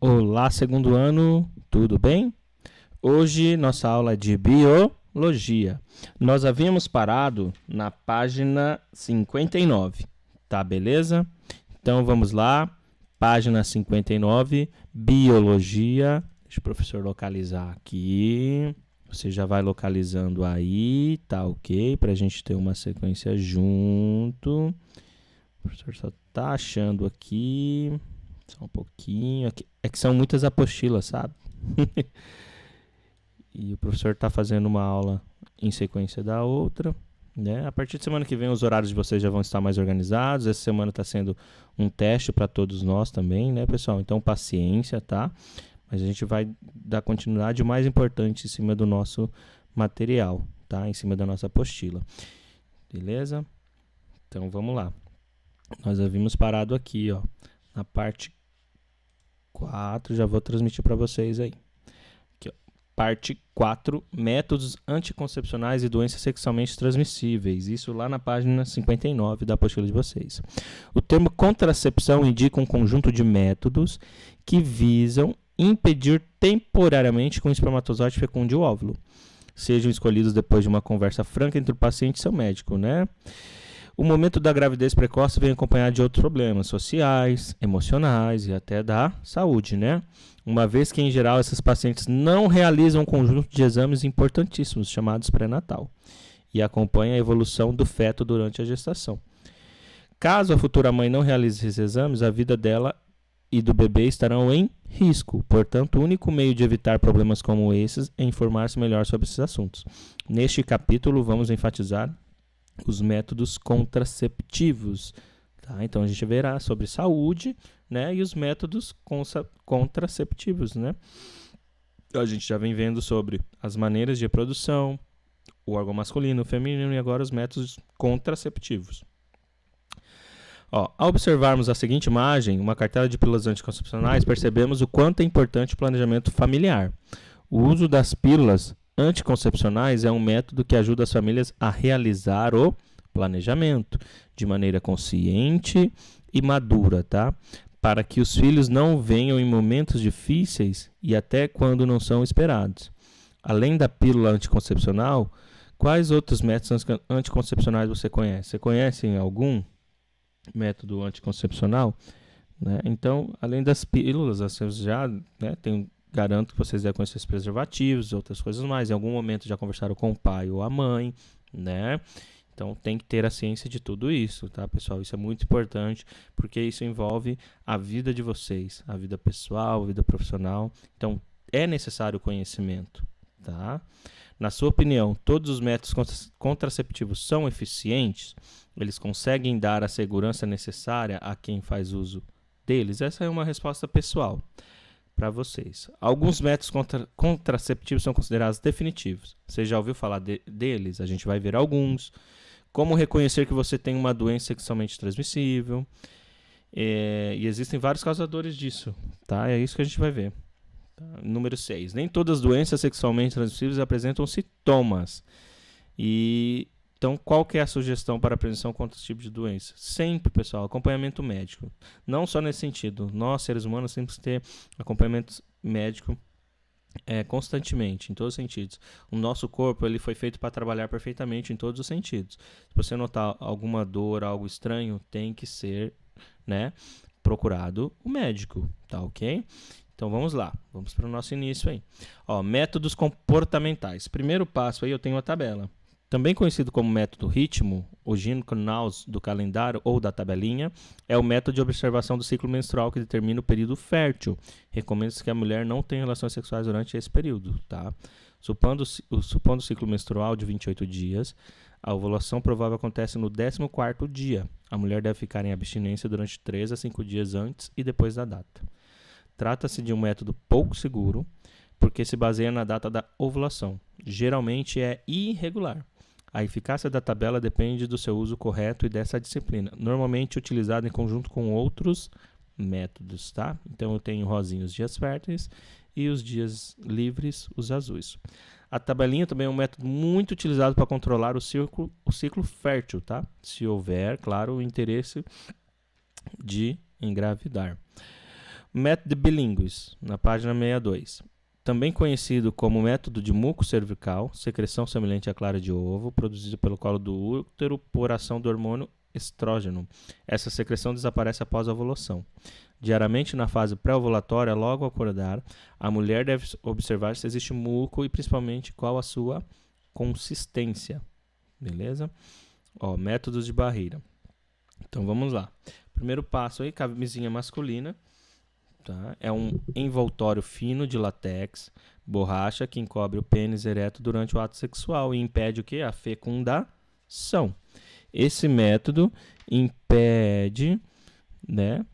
Olá, segundo ano, tudo bem? Hoje nossa aula é de biologia. Nós havíamos parado na página 59, tá beleza? Então vamos lá, página 59, biologia. Deixa o professor localizar aqui. Você já vai localizando aí, tá ok? Para a gente ter uma sequência junto. O professor só tá achando aqui. Só um pouquinho. É que são muitas apostilas, sabe? E o professor está fazendo uma aula em sequência da outra. Né? A partir de semana que vem, os horários de vocês já vão estar mais organizados. Essa semana está sendo um teste para todos nós também, né, pessoal? Então, paciência, tá? Mas a gente vai dar continuidade. O mais importante em cima do nosso material, tá? Em cima da nossa apostila. Beleza? Então, vamos lá. Nós havíamos parado aqui, ó, na parte 4, já vou transmitir para vocês aí. Aqui, ó. Parte 4, métodos anticoncepcionais e doenças sexualmente transmissíveis. Isso lá na página 59 da apostila de vocês. O termo contracepção indica um conjunto de métodos que visam impedir temporariamente que o espermatozoide fecunde o óvulo. Sejam escolhidos depois de uma conversa franca entre o paciente e seu médico, né? O momento da gravidez precoce vem acompanhado de outros problemas sociais, emocionais e até da saúde, né? Uma vez que, em geral, esses pacientes não realizam um conjunto de exames importantíssimos, chamados pré-natal, e acompanham a evolução do feto durante a gestação. Caso a futura mãe não realize esses exames, a vida dela e do bebê estarão em risco. Portanto, o único meio de evitar problemas como esses é informar-se melhor sobre esses assuntos. Neste capítulo, vamos enfatizar os métodos contraceptivos. Tá? Então, a gente verá sobre saúde, né, e os métodos contraceptivos. Né? A gente já vem vendo sobre as maneiras de reprodução, o órgão masculino, o feminino e agora os métodos contraceptivos. Ó, ao observarmos a seguinte imagem, uma cartela de pílulas anticoncepcionais, percebemos o quanto é importante o planejamento familiar. O uso das pílulas anticoncepcionais é um método que ajuda as famílias a realizar o planejamento de maneira consciente e madura, tá? Para que os filhos não venham em momentos difíceis e até quando não são esperados. Além da pílula anticoncepcional, quais outros métodos anticoncepcionais você conhece? Você conhece algum método anticoncepcional? Né? Então, além das pílulas, vocês já, né, garanto que vocês devem conhecer os preservativos, outras coisas mais. Em algum momento já conversaram com o pai ou a mãe, né? Então tem que ter a ciência de tudo isso, tá, pessoal? Isso é muito importante, porque isso envolve a vida de vocês, a vida pessoal, a vida profissional. Então é necessário conhecimento, tá? Na sua opinião, todos os métodos contraceptivos são eficientes? Eles conseguem dar a segurança necessária a quem faz uso deles? Essa é uma resposta pessoal para vocês. Alguns métodos contraceptivos são considerados definitivos. Você já ouviu falar deles? A gente vai ver alguns. Como reconhecer que você tem uma doença sexualmente transmissível. E existem vários causadores disso. Tá? É isso que a gente vai ver. Tá? Número 6. Nem todas as doenças sexualmente transmissíveis apresentam sintomas. Então, qual que é a sugestão para a prevenção contra esse tipo de doença? Sempre, pessoal, acompanhamento médico. Não só nesse sentido. Nós, seres humanos, temos que ter acompanhamento médico constantemente, em todos os sentidos. O nosso corpo ele foi feito para trabalhar perfeitamente em todos os sentidos. Se você notar alguma dor, algo estranho, tem que ser, né, procurado o médico, tá ok? Então vamos lá, vamos para o nosso início aí. Ó, métodos comportamentais. Primeiro passo aí eu tenho a tabela. Também conhecido como método ritmo, o Gyn-Knaus do calendário ou da tabelinha, é o método de observação do ciclo menstrual que determina o período fértil. Recomenda-se que a mulher não tenha relações sexuais durante esse período. Tá? Supondo o ciclo menstrual de 28 dias, a ovulação provável acontece no 14º dia. A mulher deve ficar em abstinência durante 3 a 5 dias antes e depois da data. Trata-se de um método pouco seguro, porque se baseia na data da ovulação. Geralmente é irregular. A eficácia da tabela depende do seu uso correto e dessa disciplina, normalmente utilizada em conjunto com outros métodos, tá? Então eu tenho rosinhos dias férteis e os dias livres, os azuis. A tabelinha também é um método muito utilizado para controlar o ciclo fértil, tá? Se houver, claro, o interesse de engravidar. Método de bilíngues, na página 62. Também conhecido como método de muco cervical, secreção semelhante à clara de ovo, produzido pelo colo do útero por ação do hormônio estrógeno. Essa secreção desaparece após a ovulação. Diariamente, na fase pré-ovulatória, logo ao acordar, a mulher deve observar se existe muco e principalmente qual a sua consistência. Beleza? Métodos de barreira. Então vamos lá. Primeiro passo aí, camisinha masculina. Tá? É um envoltório fino de látex, borracha, que encobre o pênis ereto durante o ato sexual e impede o quê? A fecundação. Esse método impede, né?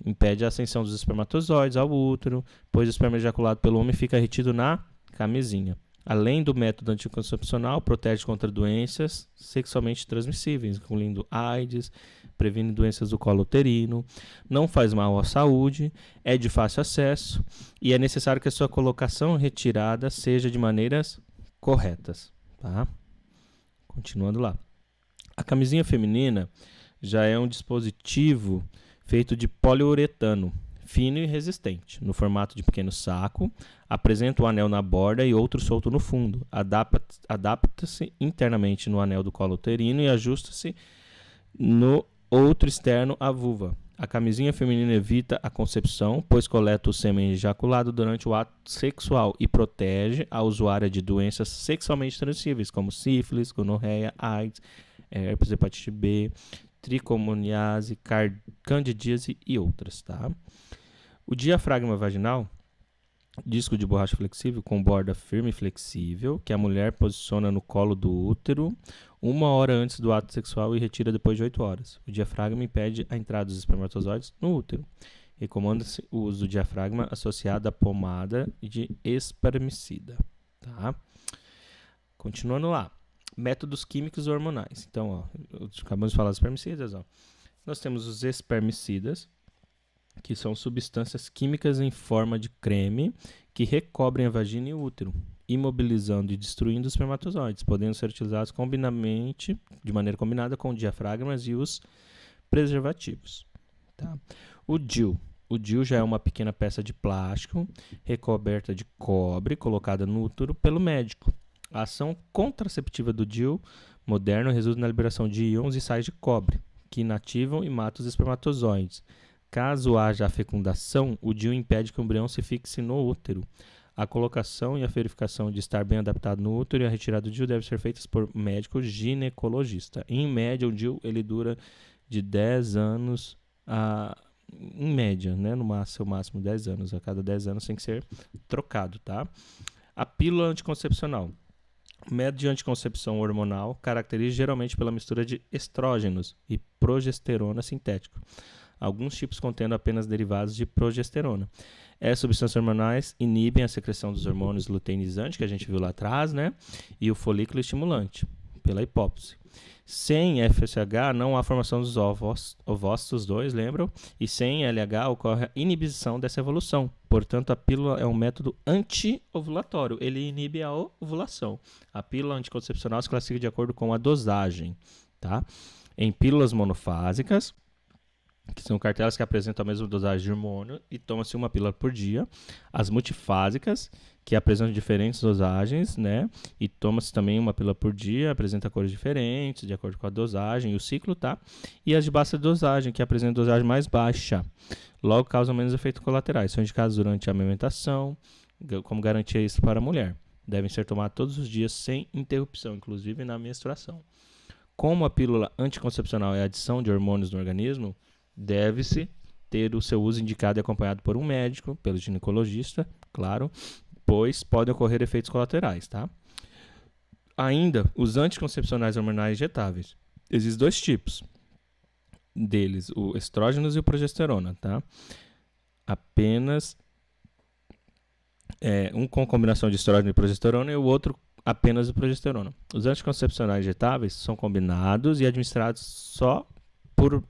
Impede a ascensão dos espermatozoides ao útero, pois o esperma ejaculado pelo homem fica retido na camisinha. Além do método anticoncepcional, protege contra doenças sexualmente transmissíveis, incluindo AIDS, previne doenças do colo uterino, não faz mal à saúde, é de fácil acesso e é necessário que a sua colocação e retirada seja de maneiras corretas. Tá? Continuando lá. A camisinha feminina já é um dispositivo feito de poliuretano, fino e resistente, no formato de pequeno saco, apresenta um anel na borda e outro solto no fundo. Adapta-se internamente no anel do colo uterino e ajusta-se no outro externo à vulva. A camisinha feminina evita a concepção, pois coleta o sêmen ejaculado durante o ato sexual e protege a usuária de doenças sexualmente transmissíveis, como sífilis, gonorreia, AIDS, herpes, hepatite B, tricomoniase, candidíase e outras. Tá? O diafragma vaginal, disco de borracha flexível com borda firme e flexível, que a mulher posiciona no colo do útero 1 hora antes do ato sexual e retira depois de 8 horas. O diafragma impede a entrada dos espermatozoides no útero. Recomenda-se o uso do diafragma associado à pomada de espermicida. Tá? Continuando lá. Métodos químicos hormonais. Então, acabamos de falar dos espermicidas. Nós temos os espermicidas, que são substâncias químicas em forma de creme que recobrem a vagina e o útero, imobilizando e destruindo os espermatozoides, podendo ser utilizados de maneira combinada com diafragmas e os preservativos. Tá? O DIU. O DIU já é uma pequena peça de plástico recoberta de cobre colocada no útero pelo médico. A ação contraceptiva do DIU moderno resulta na liberação de íons e sais de cobre, que inativam e matam os espermatozoides. Caso haja a fecundação, o DIU impede que o embrião se fixe no útero. A colocação e a verificação de estar bem adaptado no útero e a retirada do DIU devem ser feitas por médico ginecologista. Em média, o DIU ele dura de 10 anos a... Em média, né? No seu máximo 10 anos. A cada 10 anos tem que ser trocado, tá? A pílula anticoncepcional. O método de anticoncepção hormonal caracteriza geralmente pela mistura de estrógenos e progesterona sintético. Alguns tipos contendo apenas derivados de progesterona. Essas substâncias hormonais inibem a secreção dos hormônios luteinizantes, que a gente viu lá atrás, né? E o folículo estimulante, pela hipófise. Sem FSH não há formação dos ovócitos 2, lembram? E sem LH ocorre a inibição dessa evolução. Portanto, a pílula é um método anti-ovulatório. Ele inibe a ovulação. A pílula anticoncepcional se classifica de acordo com a dosagem. Tá? Em pílulas monofásicas, que são cartelas que apresentam a mesma dosagem de hormônio e toma-se uma pílula por dia. As multifásicas, que apresentam diferentes dosagens, né? E toma-se também uma pílula por dia, apresenta cores diferentes, de acordo com a dosagem e o ciclo, tá? E as de baixa dosagem, que apresentam dosagem mais baixa, logo causam menos efeitos colaterais. São indicados durante a amamentação, como garantia isso para a mulher. Devem ser tomados todos os dias sem interrupção, inclusive na menstruação. Como a pílula anticoncepcional é a adição de hormônios no organismo, deve-se ter o seu uso indicado e acompanhado por um médico, pelo ginecologista, claro, pois podem ocorrer efeitos colaterais, tá? Ainda, os anticoncepcionais hormonais injetáveis. Existem 2 tipos deles, o estrógenos e o progesterona, tá? Apenas um com combinação de estrógeno e progesterona e o outro apenas de progesterona. Os anticoncepcionais injetáveis são combinados e administrados só por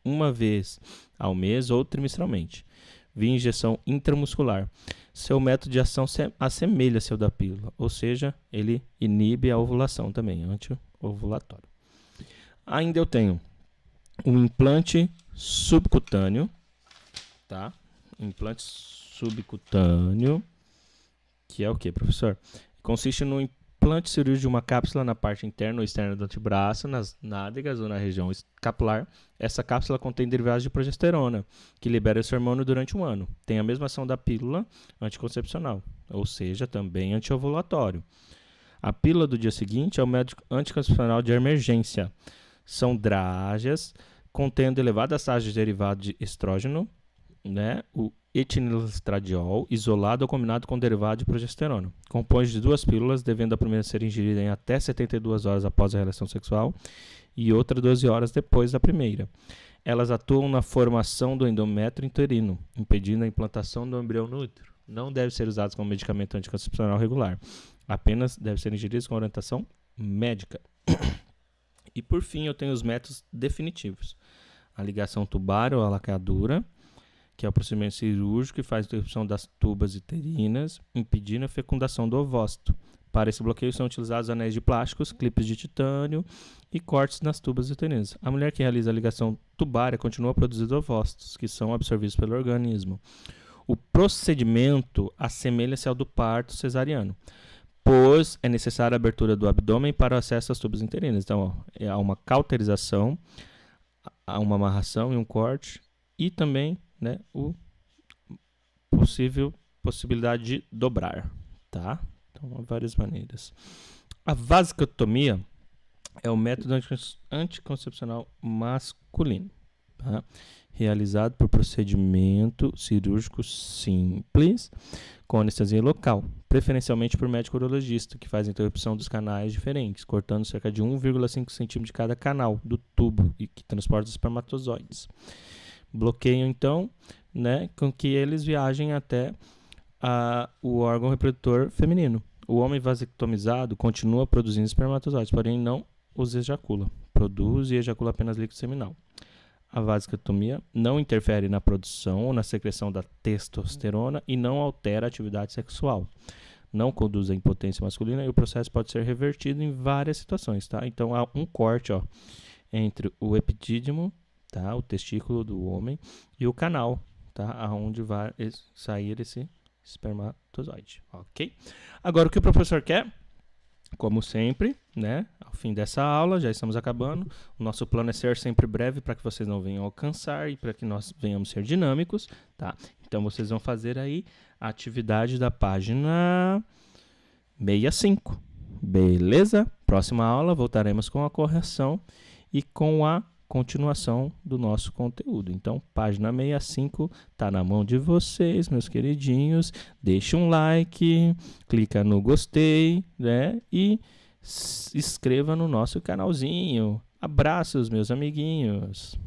uma vez ao mês ou trimestralmente, via injeção intramuscular. Seu método de ação assemelha-se ao da pílula, ou seja, ele inibe a ovulação também, anti-ovulatório. Ainda eu tenho um implante subcutâneo, tá? Implante subcutâneo, que é o que, professor? Consiste no implante cirúrgico de uma cápsula na parte interna ou externa do antebraço, nas nádegas ou na região escapular. Essa cápsula contém derivados de progesterona, que libera esse hormônio durante um ano. Tem a mesma ação da pílula anticoncepcional, ou seja, também antiovulatório. A pílula do dia seguinte é o método anticoncepcional de emergência. São drágeas contendo elevadas taxas de derivado de estrógeno, né? O etinilestradiol, isolado ou combinado com derivado de progesterona. Compõe-se de 2 pílulas, devendo a primeira ser ingerida em até 72 horas após a relação sexual e outra 12 horas depois da primeira. Elas atuam na formação do endométrio uterino, impedindo a implantação do embrião no útero. Não deve ser usados como medicamento anticoncepcional regular. Apenas deve ser ingeridos com orientação médica. E por fim, eu tenho os métodos definitivos. A ligação tubar ou a laqueadura, que é o procedimento cirúrgico que faz a interrupção das tubas uterinas, impedindo a fecundação do ovócito. Para esse bloqueio são utilizados anéis de plásticos, clipes de titânio e cortes nas tubas uterinas. A mulher que realiza a ligação tubária continua produzindo ovócitos, que são absorvidos pelo organismo. O procedimento assemelha-se ao do parto cesariano, pois é necessária a abertura do abdômen para o acesso às tubas uterinas. Então, há uma cauterização, há uma amarração e um corte, e também, né, o possibilidade de dobrar, tá? Então, há várias maneiras. A vasectomia é o método anticoncepcional masculino, tá? Realizado por procedimento cirúrgico simples, com anestesia local, preferencialmente por médico urologista, que faz interrupção dos canais diferentes, cortando cerca de 1,5 cm de cada canal do tubo e que transporta os espermatozoides. Bloqueiam, então, né, com que eles viajem até o órgão reprodutor feminino. O homem vasectomizado continua produzindo espermatozoides, porém não os ejacula. Produz e ejacula apenas líquido seminal. A vasectomia não interfere na produção ou na secreção da testosterona e não altera a atividade sexual. Não conduz à impotência masculina e o processo pode ser revertido em várias situações, tá? Então, há um corte, ó, entre o epidídimo, tá? O testículo do homem, e o canal, tá? Aonde vai sair esse espermatozoide, ok? Agora, o que o professor quer? Como sempre, né? Ao fim dessa aula, já estamos acabando. O nosso plano é ser sempre breve para que vocês não venham alcançar e para que nós venhamos ser dinâmicos, tá? Então, vocês vão fazer aí a atividade da página 65, beleza? Próxima aula, voltaremos com a correção e com a continuação do nosso conteúdo. Então, página 65 está na mão de vocês, meus queridinhos. Deixa um like, clica no gostei, né? E se inscreva no nosso canalzinho. Abraços, meus amiguinhos.